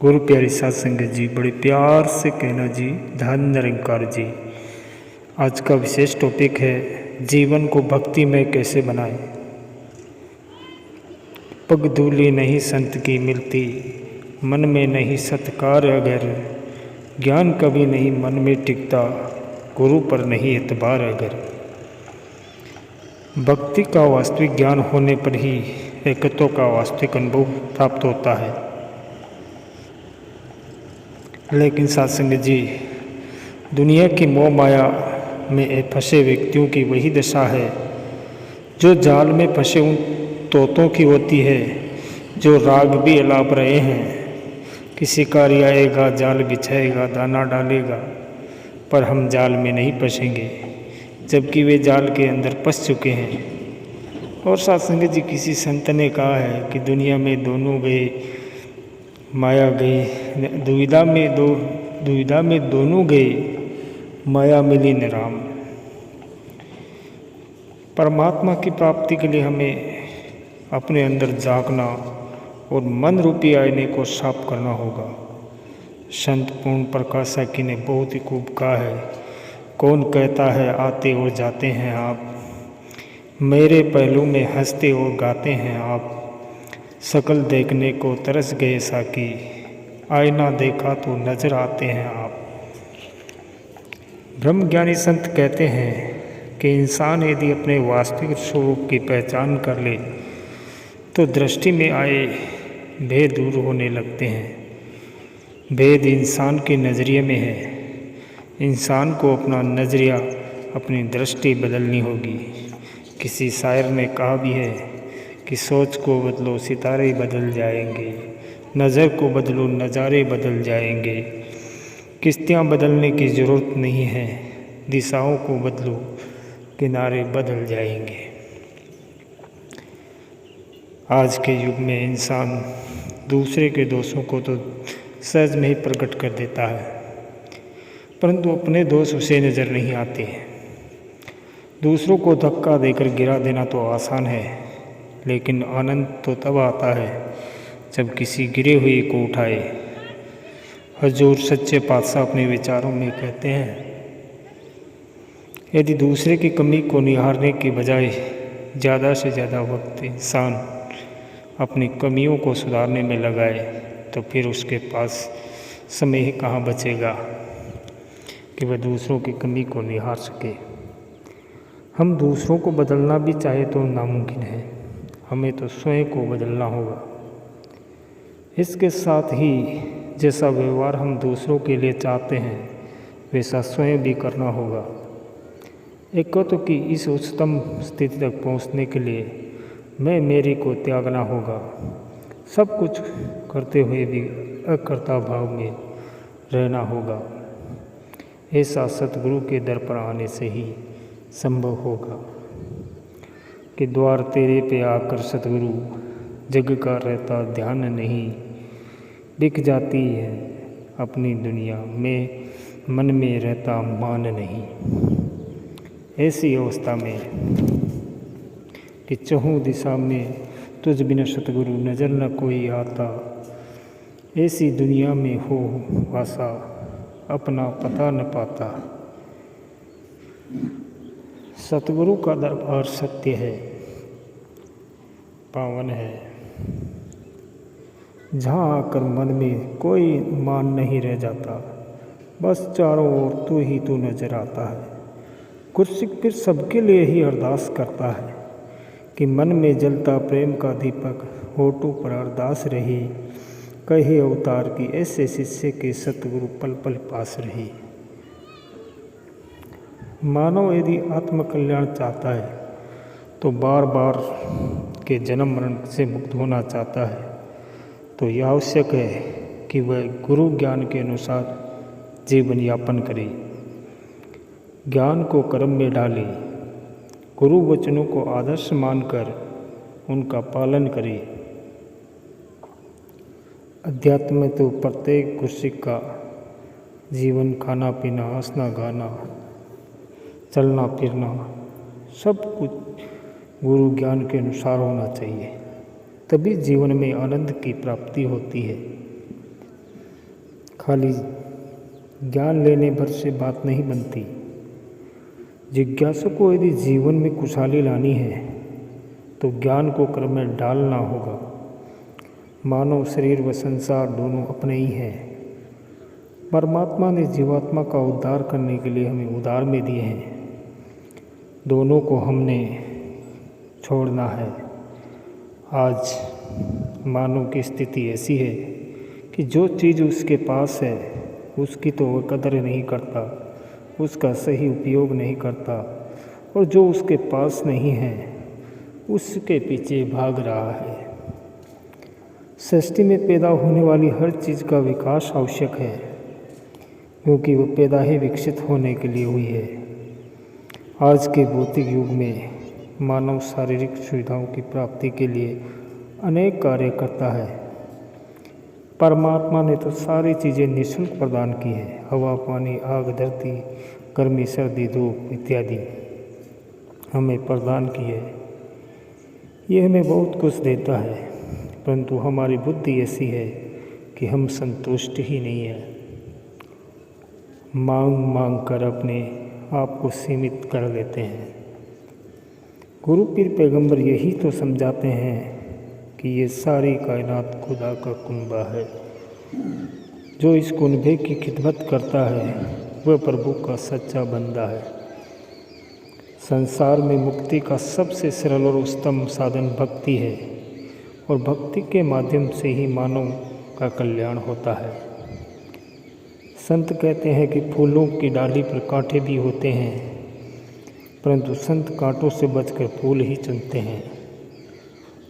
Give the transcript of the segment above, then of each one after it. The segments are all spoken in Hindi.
गुरु प्यारी साध संगत जी, बड़े प्यार से कहना जी, धन निरंकार जी। आज का विशेष टॉपिक है जीवन को भक्ति में कैसे बनाएं। पग धूली नहीं संत की मिलती, मन में नहीं सत्कार अगर, ज्ञान कभी नहीं मन में टिकता, गुरु पर नहीं एतबार अगर। भक्ति का वास्तविक ज्ञान होने पर ही एकत्व का वास्तविक अनुभव प्राप्त होता है। लेकिन साध संगत जी, दुनिया की मोह माया में फंसे व्यक्तियों की वही दशा है जो जाल में फंसे उन तोतों की होती है, जो राग भी अलाप रहे हैं कि शिकारी आएगा, जाल बिछाएगा, दाना डालेगा, पर हम जाल में नहीं फंसेंगे, जबकि वे जाल के अंदर फंस चुके हैं। और साध संगत जी, किसी संत ने कहा है कि दुनिया में दोनों गए, माया गई, दुविधा में दोनों गए, माया मिली न राम। परमात्मा की प्राप्ति के लिए हमें अपने अंदर जागना और मन रूपी आईने को साफ करना होगा। संत पूर्ण प्रकाश की ने बहुत ही खूब कहा है, कौन कहता है आते और जाते हैं आप, मेरे पहलू में हंसते और गाते हैं आप, शकल देखने को तरस गए साकी, आईना देखा तो नजर आते हैं आप। ब्रह्मज्ञानी संत कहते हैं कि इंसान यदि अपने वास्तविक स्वरूप की पहचान कर ले तो दृष्टि में आए भेद दूर होने लगते हैं। भेद इंसान के नज़रिए में है। इंसान को अपना नज़रिया, अपनी दृष्टि बदलनी होगी। किसी शायर ने कहा भी है कि सोच को बदलो सितारे बदल जाएंगे, नज़र को बदलो नज़ारे बदल जाएंगे, किश्तियाँ बदलने की ज़रूरत नहीं है, दिशाओं को बदलो किनारे बदल जाएंगे। आज के युग में इंसान दूसरे के दोषों को तो सहज में ही प्रकट कर देता है, परंतु अपने दोष उसे नज़र नहीं आते। दूसरों को धक्का देकर गिरा देना तो आसान है, लेकिन आनंद तो तब आता है जब किसी गिरे हुए को उठाए। हजूर सच्चे पातशाह अपने विचारों में कहते हैं, यदि दूसरे की कमी को निहारने के बजाय ज़्यादा से ज़्यादा वक्त इंसान अपनी कमियों को सुधारने में लगाए तो फिर उसके पास समय ही कहाँ बचेगा कि वह दूसरों की कमी को निहार सके। हम दूसरों को बदलना भी चाहे तो नामुमकिन है, हमें तो स्वयं को बदलना होगा। इसके साथ ही जैसा व्यवहार हम दूसरों के लिए चाहते हैं वैसा स्वयं भी करना होगा। एकत्व की इस उच्चतम स्थिति तक पहुंचने के लिए मैं मेरी को त्यागना होगा। सब कुछ करते हुए भी अकर्ता भाव में रहना होगा। ऐसा सतगुरु के दर पर आने से ही संभव होगा कि द्वार तेरे पे आकर सतगुरु, जग का रहता ध्यान नहीं, बिक जाती है अपनी दुनिया में, मन में रहता मान नहीं। ऐसी अवस्था में कि चहु दिशा में तुझ बिना सतगुरु नजर न कोई आता, ऐसी दुनिया में हो वासा अपना पता न पाता। सतगुरु का दरबार सत्य है, पावन है, जहाँ आकर मन में कोई मान नहीं रह जाता, बस चारों ओर तू ही तू नजर आता है। कुर्सी फिर सबके लिए ही अरदास करता है कि मन में जलता प्रेम का दीपक, होठों पर अरदास रही, कहे अवतार की ऐसे शिष्य के सतगुरु पल पल पास रही। मानव यदि आत्मकल्याण चाहता है तो बार बार के जन्म मरण से मुक्त होना चाहता है, तो यह आवश्यक है कि वह गुरु ज्ञान के अनुसार जीवन यापन करे, ज्ञान को कर्म में डाले, गुरु वचनों को आदर्श मानकर उनका पालन करे। अध्यात्म में तो प्रत्येक गुरसिक का जीवन, खाना पीना, हंसना गाना, चलना फिरना, सब कुछ गुरु ज्ञान के अनुसार होना चाहिए, तभी जीवन में आनंद की प्राप्ति होती है। खाली ज्ञान लेने भर से बात नहीं बनती। जिज्ञासु को यदि जीवन में खुशहाली लानी है तो ज्ञान को क्रम में डालना होगा। मानव शरीर व संसार दोनों अपने ही हैं। परमात्मा ने जीवात्मा का उद्धार करने के लिए हमें उधार में दिए हैं। दोनों को हमने छोड़ना है। आज मानव की स्थिति ऐसी है कि जो चीज़ उसके पास है उसकी तो वह कदर नहीं करता, उसका सही उपयोग नहीं करता, और जो उसके पास नहीं है उसके पीछे भाग रहा है। सृष्टि में पैदा होने वाली हर चीज़ का विकास आवश्यक है, क्योंकि वह पैदा ही विकसित होने के लिए हुई है। आज के भौतिक युग में मानव शारीरिक सुविधाओं की प्राप्ति के लिए अनेक कार्य करता है। परमात्मा ने तो सारी चीज़ें निःशुल्क प्रदान की है। हवा, पानी, आग, धरती, गर्मी, सर्दी, धूप इत्यादि हमें प्रदान की है। ये हमें बहुत कुछ देता है, परंतु हमारी बुद्धि ऐसी है कि हम संतुष्ट ही नहीं है। मांग मांग कर अपने आप को सीमित कर लेते हैं। गुरु पीर पैगंबर यही तो समझाते हैं कि ये सारी कायनात खुदा का कुनबा है। जो इस कुनबे की खिदमत करता है वह प्रभु का सच्चा बंदा है। संसार में मुक्ति का सबसे सरल और उत्तम साधन भक्ति है, और भक्ति के माध्यम से ही मानव का कल्याण होता है। संत कहते हैं कि फूलों की डाली पर कांटे भी होते हैं, परंतु संत कांटों से बचकर फूल ही चुनते हैं।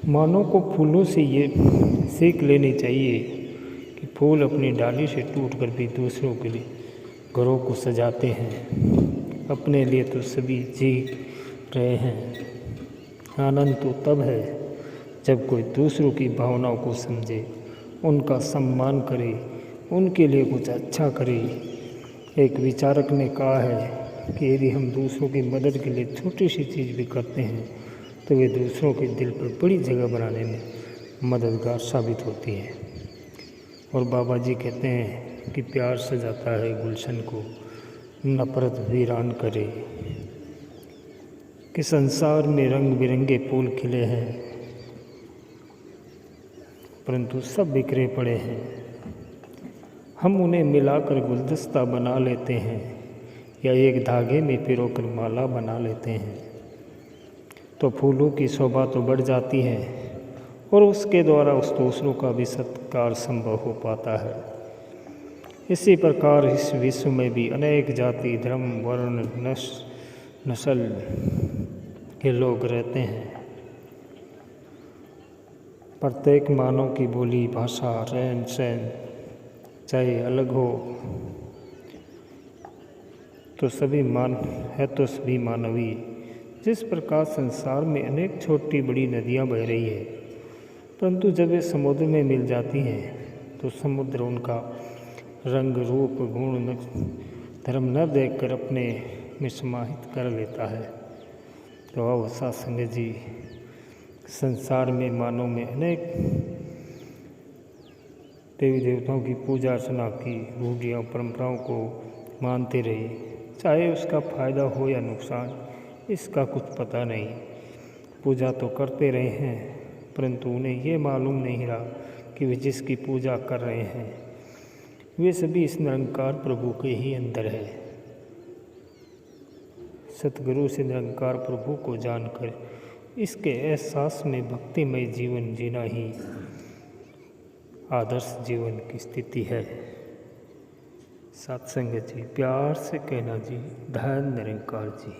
मानव को फूलों से ये सीख लेनी चाहिए कि फूल अपनी डाली से टूटकर भी दूसरों के लिए घरों को सजाते हैं। अपने लिए तो सभी जी रहे हैं। आनंद तो तब है जब कोई दूसरों की भावनाओं को समझे, उनका सम्मान करे, उनके लिए कुछ अच्छा करे। एक विचारक ने कहा है कि यदि हम दूसरों की मदद के लिए छोटी सी चीज़ भी करते हैं तो वे दूसरों के दिल पर बड़ी जगह बनाने में मददगार साबित होती है। और बाबा जी कहते हैं कि प्यार सजाता है गुलशन को, नफरत वीरान करे। कि संसार में रंग बिरंगे फूल खिले हैं, परंतु सब बिखरे पड़े हैं। हम उन्हें मिलाकर गुलदस्ता बना लेते हैं या एक धागे में पिरोकर माला बना लेते हैं, तो फूलों की शोभा तो बढ़ जाती है और उसके द्वारा उस दूसरों का भी सत्कार संभव हो पाता है। इसी प्रकार इस विश्व में भी अनेक जाति, धर्म, वर्ण, नस्ल के लोग रहते हैं। प्रत्येक मानव की बोली, भाषा, रहन सहन चाहे अलग हो तो सभी मानवीय। जिस प्रकार संसार में अनेक छोटी बड़ी नदियाँ बह रही है, परंतु जब वे समुद्र में मिल जाती हैं तो समुद्र उनका रंग, रूप, गुण, धर्म न देखकर अपने में समाहित कर लेता है। तो अब सत्संग जी, संसार में मानव में अनेक देवी देवताओं की पूजा अर्चना की रूढ़ियाँ परंपराओं को मानते रहे, चाहे उसका फ़ायदा हो या नुकसान इसका कुछ पता नहीं। पूजा तो करते रहे हैं, परंतु उन्हें ये मालूम नहीं रहा कि वे जिसकी पूजा कर रहे हैं वे सभी इस निरंकार प्रभु के ही अंदर है। सतगुरु से निरंकार प्रभु को जानकर इसके एहसास में भक्तिमय जीवन जीना ही आदर्श जीवन की स्थिति है। सत्संग जी, प्यार से कहना जी, धन निरंकार जी।